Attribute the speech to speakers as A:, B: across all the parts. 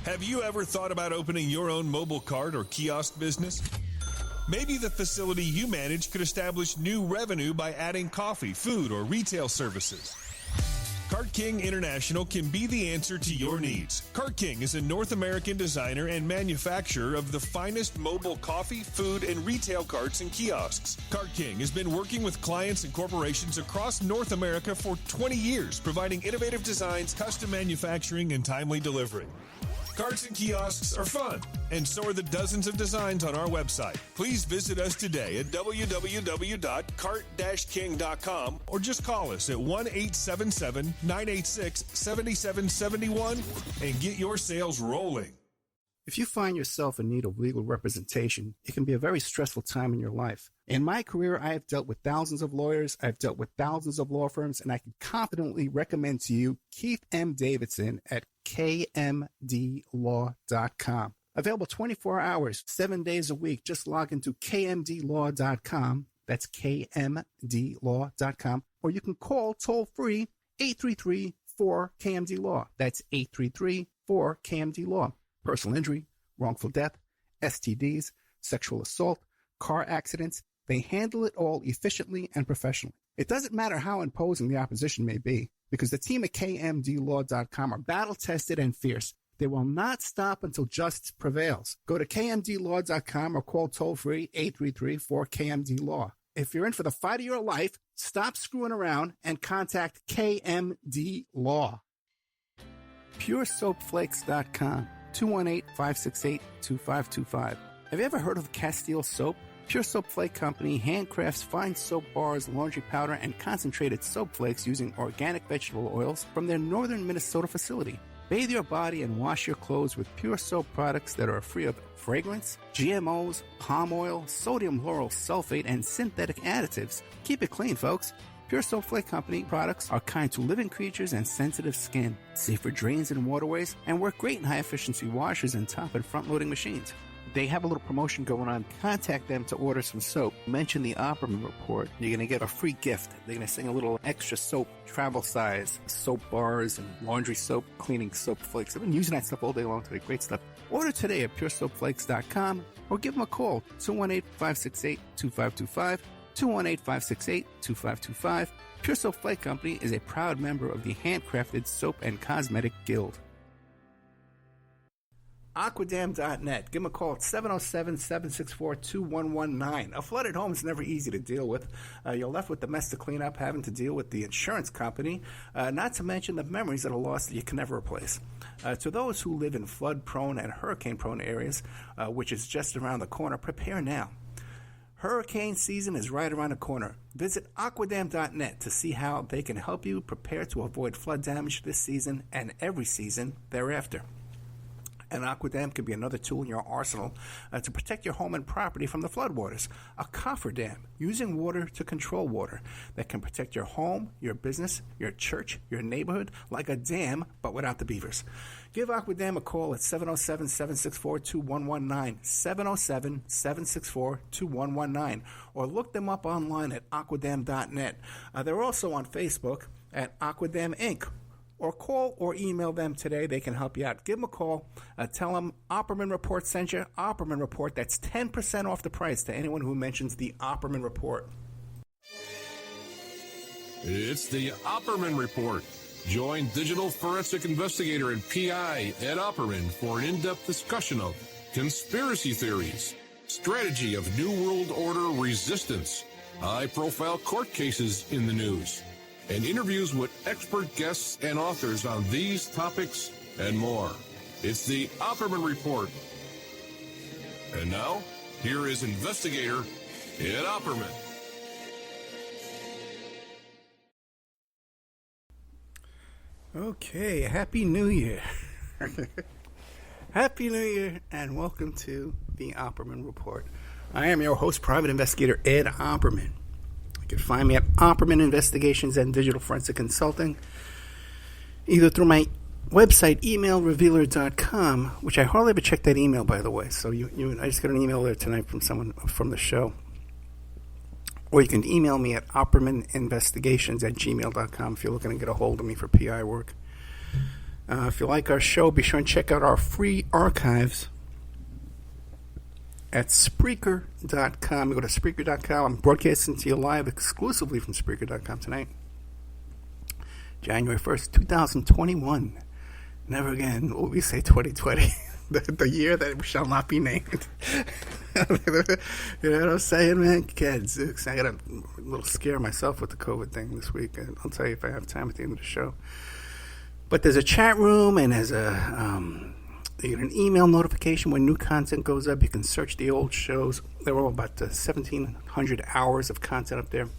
A: Have you ever thought about opening your own mobile cart or kiosk business? Maybe the facility you manage could establish new revenue by adding coffee, food, or retail services. Cart King International can be the answer to your needs. Cart King is a North American designer and manufacturer of the finest mobile coffee, food, and retail carts and kiosks. Cart King has been working with clients and corporations across North America for 20 years, providing innovative designs, custom manufacturing, and timely delivery. Carts and kiosks are fun, and so are the dozens of designs on our website. Please visit us today at www.cart-king.com or just call us at 1-877-986-7771 and get your sales rolling.
B: If you find yourself in need of legal representation, it can be a very stressful time in your life. In my career, I have dealt with thousands of lawyers, I've dealt with thousands of law firms, and I can confidently recommend to you Keith M. Davidson at kmdlaw.com. Available 24 hours, 7 days a week. Just log into kmdlaw.com. That's kmdlaw.com. Or you can call toll-free 833-4KMD-LAW. That's 833-4KMD-LAW. Personal injury, wrongful death, STDs, sexual assault, car accidents. They handle it all efficiently and professionally. It doesn't matter how imposing the opposition may be, because the team at kmdlaw.com are battle-tested and fierce. They will not stop until justice prevails. Go to kmdlaw.com or call toll-free 833-4KMD-LAW. If you're in for the fight of your life, stop screwing around and contact KMD Law. PureSoapFlakes.com, 218-568-2525. Have you ever heard of Castile Soap? Pure Soap Flake Company handcrafts fine soap bars, laundry powder, and concentrated soap flakes using organic vegetable oils from their northern Minnesota facility. Bathe your body and wash your clothes with Pure Soap products that are free of fragrance, GMOs, palm oil, sodium lauryl sulfate, and synthetic additives. Keep it clean, folks. Pure Soap Flake Company products are kind to living creatures and sensitive skin, safe for drains and waterways, and work great in high-efficiency washers and top and front-loading machines. They have a little promotion going on. Contact them to order some soap. Mention the Opperman Report. You're going to get a free gift. They're going to send a little extra soap, travel size, soap bars and laundry soap, cleaning soap flakes. I've been using that stuff all day long today. Great stuff. Order today at puresoapflakes.com or give them a call, 218-568-2525, 218-568-2525. Pure Soap Flake Company is a proud member of the Handcrafted Soap and Cosmetic Guild. Aquadam.net. Give them a call at 707-764-2119. A flooded home is never easy to deal with. You're left with the mess to clean up, having to deal with the insurance company, not to mention the memories that are lost that you can never replace. To those who live in flood-prone and hurricane-prone areas, which is just around the corner, prepare now. Hurricane season is right around the corner. Visit Aquadam.net to see how they can help you prepare to avoid flood damage this season and every season thereafter. An Aquadam could be another tool in your arsenal to protect your home and property from the floodwaters. A cofferdam, using water to control water, that can protect your home, your business, your church, your neighborhood, like a dam, but without the beavers. Give Aquadam a call at 707-764-2119, 707-764-2119, or look them up online at aquadam.net. They're also on Facebook at Aquadam Inc., or call or email them today. They can help you out. Give them a call. Tell them Opperman Report sent you. Opperman Report, that's 10% off the price to anyone who mentions the Opperman Report.
C: It's the Opperman Report. Join digital forensic investigator and PI Ed Opperman for an in-depth discussion of conspiracy theories, strategy of New World Order resistance, high-profile court cases in the news, and interviews with expert guests and authors on these topics and more. It's the Opperman Report. And now, here is investigator Ed Opperman.
B: Okay, Happy New Year. Happy New Year, and welcome to the Opperman Report. I am your host, Private Investigator Ed Opperman. You can find me at Opperman Investigations and Digital Forensic Consulting, either through my website, emailrevealer.com, which I hardly ever check that email, by the way. So I just got an email there tonight from someone from the show. Or you can email me at oppermaninvestigations@gmail.com if you're looking to get a hold of me for PI work. If you like our show, be sure and check out our free archives at Spreaker.com. You go to Spreaker.com. I'm broadcasting to you live exclusively from Spreaker.com tonight. January 1st, 2021. Never again will we say 2020. the year that shall not be named. You know what I'm saying, man? Kids, I got a little scare myself with the COVID thing this week. I'll tell you if I have time at the end of the show. But there's a chat room, and there's you get an email notification when new content goes up. You can search the old shows. There were about 1,700 hours of content up there.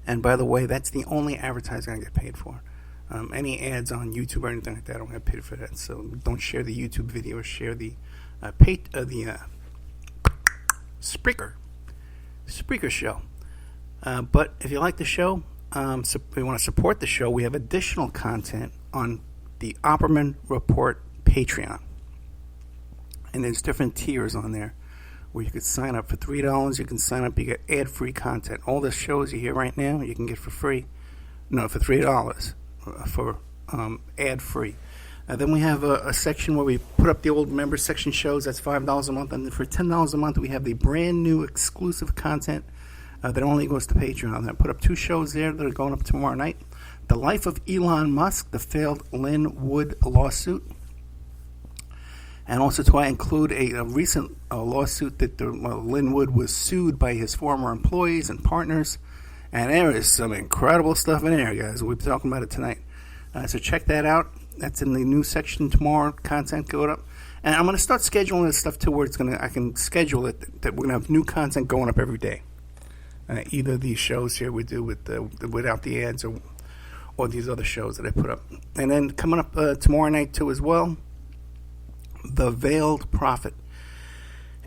B: And by the way, that's the only advertising I get paid for. Any ads on YouTube or anything like that, I don't get paid for that. So don't share the YouTube video or share the Spreaker show. But if you like the show, if you want to support the show, we have additional content on the Opperman Report Patreon. And there's different tiers on there where you could sign up for $3. You can sign up, you get ad-free content. All the shows you hear right now, you can get for free. No, for $3 for ad-free. Then we have a section where we put up the old member section shows. That's $5 a month. And for $10 a month, we have the brand new exclusive content that only goes to Patreon. I put up 2 shows there that are going up tomorrow night. The Life of Elon Musk, the failed Lynn Wood lawsuit. And also to include a recent lawsuit that Lynn Wood was sued by his former employees and partners. And there is some incredible stuff in there, guys. We'll be talking about it tonight. So check that out. That's in the news section tomorrow. Content going up. And I'm going to start scheduling this stuff to where I can schedule it that we're going to have new content going up every day. Either these shows here we do without the ads or these other shows that I put up. And then coming up tomorrow night too as well, The Veiled Prophet.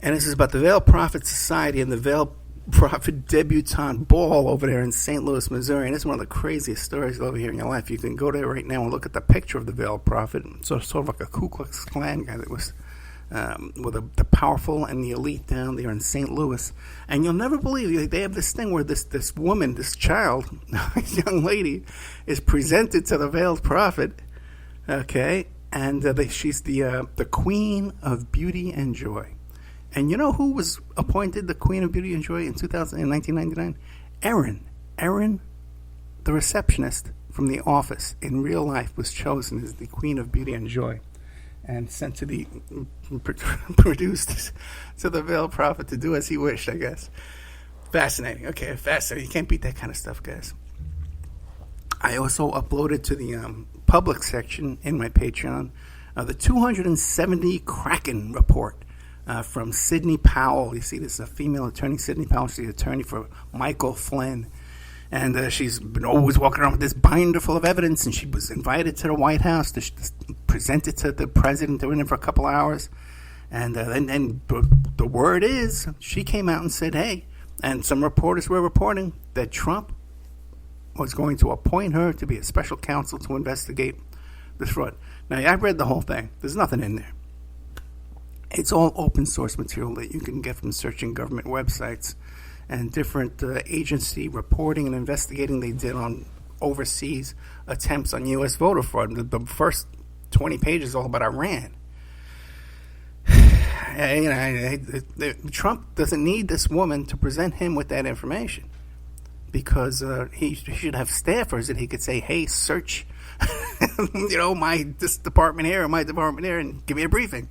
B: And this is about the Veiled Prophet Society and the Veiled Prophet Debutante Ball over there in St. Louis, Missouri. And it's one of the craziest stories you'll ever hear in your life. You can go there right now and look at the picture of the Veiled Prophet. So sort of like a Ku Klux Klan guy that was with the powerful and the elite down there in St. Louis. And you'll never believe, they have this thing where this woman, this child, this young lady, is presented to the Veiled Prophet, okay? And she's the Queen of Beauty and Joy. And you know who was appointed the Queen of Beauty and Joy in 1999? Erin, the receptionist from The Office in real life, was chosen as the Queen of Beauty and Joy and sent to produced to the Veiled Prophet to do as he wished, I guess. Fascinating. Okay, fascinating. You can't beat that kind of stuff, guys. I also uploaded to the public section in my Patreon the 270 Kraken report. From Sidney Powell. You see, this is a female attorney, Sidney Powell. She's the attorney for Michael Flynn. And she's been always walking around with this binder full of evidence, and she was invited to the White House to present it to the president. They were in there for a couple hours. And then the word is, she came out and said, hey, and some reporters were reporting that Trump was going to appoint her to be a special counsel to investigate this fraud. Now, I read the whole thing. There's nothing in there. It's all open source material that you can get from searching government websites and different agency reporting and investigating they did on overseas attempts on U.S. voter fraud. The first 20 pages is all about Iran. Trump doesn't need this woman to present him with that information because he should have staffers that he could say, hey, search this department here or my department here and give me a briefing.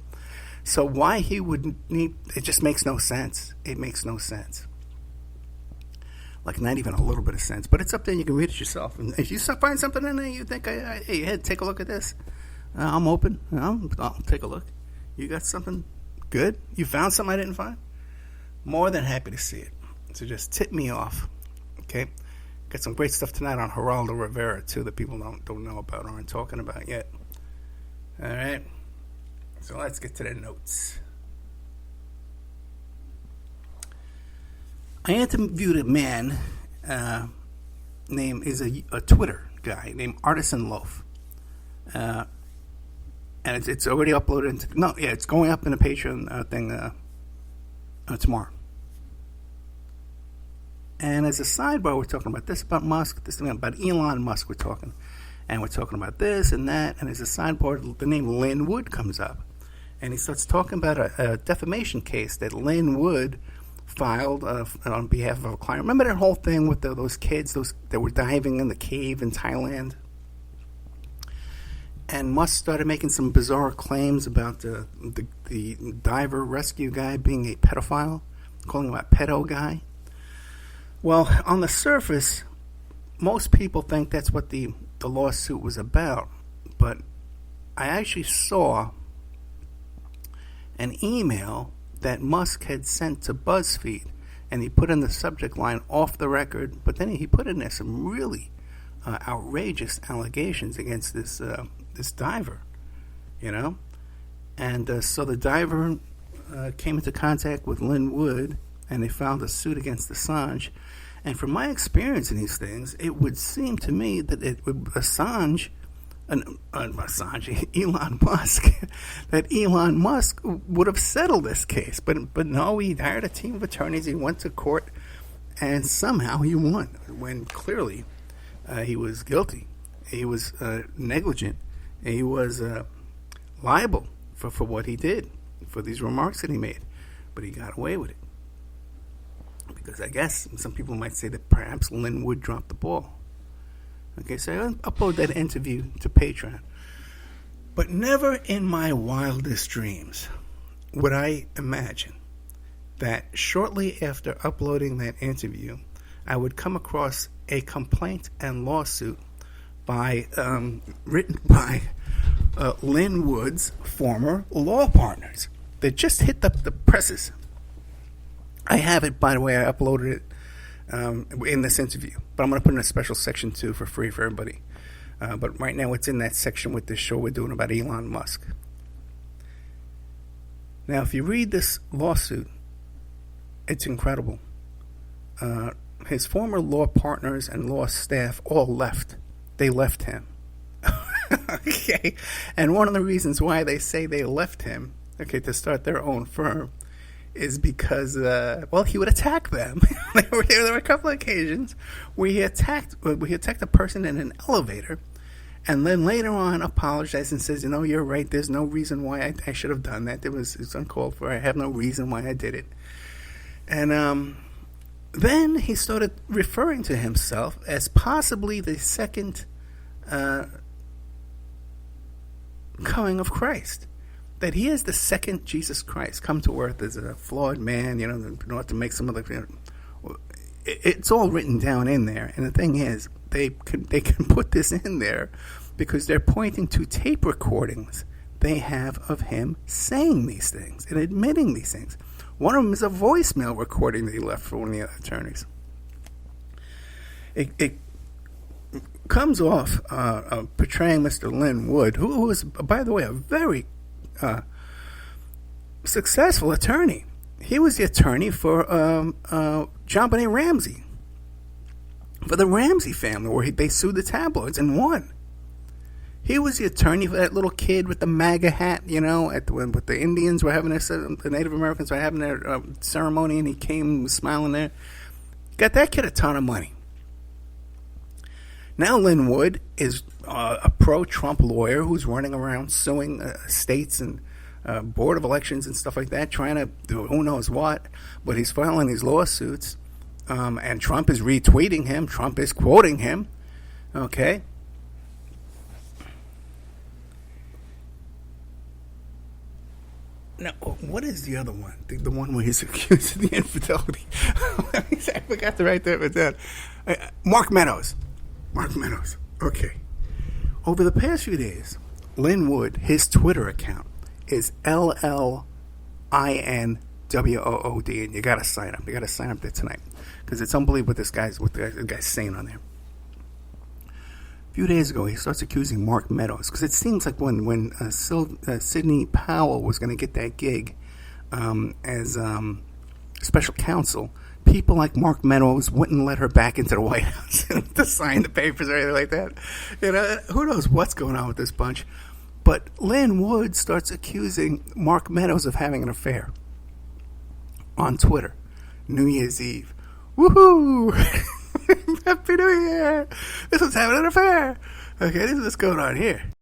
B: So why he would need, it just makes no sense. It makes no sense. Like not even a little bit of sense. But it's up there and you can read it yourself. And if you find something in there you think, hey, Ed, take a look at this. I'm open. I'll take a look. You got something good? You found something I didn't find? More than happy to see it. So just tip me off. Okay? Got some great stuff tonight on Geralso Rivera too that people don't know about or aren't talking about yet. All right? So let's get to the notes. I interviewed a man named a Twitter guy named Artisan Loaf, and it's already uploaded. It's going up in the Patreon thing tomorrow. And as a sidebar, we're talking about this about Musk, this about Elon Musk. We're talking, and we're talking about this and that, and as a sideboard, the name Lynn Wood comes up. And he starts talking about a defamation case that Lynn Wood filed on behalf of a client. Remember that whole thing with those kids that were diving in the cave in Thailand? And Musk started making some bizarre claims about the diver rescue guy being a pedophile, calling him a pedo guy. Well, on the surface, most people think that's what the lawsuit was about. But I actually saw an email that Musk had sent to BuzzFeed, and he put in the subject line "off the record," but then he put in there some really outrageous allegations against this diver, and so the diver came into contact with Lynn Wood, and they filed a suit against Assange. And from my experience in these things, it would seem to me that Elon Musk, that Elon Musk would have settled this case, but no, he hired a team of attorneys. He went to court, and somehow he won. When clearly he was guilty, he was negligent, he was liable for what he did, for these remarks that he made, but he got away with it. Because I guess some people might say that perhaps Lynn Wood dropped the ball. Okay, so I upload that interview to Patreon. But never in my wildest dreams would I imagine that shortly after uploading that interview, I would come across a complaint and lawsuit written by Lynn Wood's former law partners that just hit the presses. I have it, by the way. I uploaded it in this interview, but I'm going to put in a special section too for free for everybody. But right now it's in that section with this show we're doing about Elon Musk. Now, if you read this lawsuit, it's incredible. His former law partners and law staff all left. They left him. Okay. And one of the reasons why they say they left him, to start their own firm, is because, he would attack them. There were a couple of occasions where he attacked a person in an elevator, and then later on apologized and says, you're right, there's no reason why I should have done that. It's uncalled for. I have no reason why I did it. And then he started referring to himself as possibly the second coming of Christ. That he is the second Jesus Christ come to earth as a flawed man, in order to make some of the... It's all written down in there. And the thing is, they can put this in there because they're pointing to tape recordings they have of him saying these things and admitting these things. One of them is a voicemail recording that he left for one of the other attorneys. It comes off portraying Mr. Lynn Wood, who was, by the way, a very successful attorney. He was the attorney for JonBenet Ramsey, for the Ramsey family, where they sued the tabloids and won. He was the attorney for that little kid with the MAGA hat, with the Indians were having the Native Americans were having their ceremony, and he came smiling there. Got that kid a ton of money. Now Lynn Wood is a pro-Trump lawyer who's running around suing states and board of elections and stuff like that, trying to do who knows what, but he's filing these lawsuits, and Trump is retweeting him, Trump is quoting him, okay? Now, what is the other one? The one where he's accused of the infidelity. I forgot to write that down. Mark Meadows. Okay. Over the past few days, Lynn Wood, his Twitter account is LLINWOOD, and you got to sign up. You got to sign up there tonight because it's unbelievable what the guy's saying on there. A few days ago, he starts accusing Mark Meadows because it seems like when Sidney Powell was going to get that gig as special counsel, people like Mark Meadows wouldn't let her back into the White House to sign the papers or anything like that. Who knows what's going on with this bunch? But Lynn Wood starts accusing Mark Meadows of having an affair on Twitter. New Year's Eve. Woohoo! Happy New Year! This one's having an affair. Okay, this is what's going on here.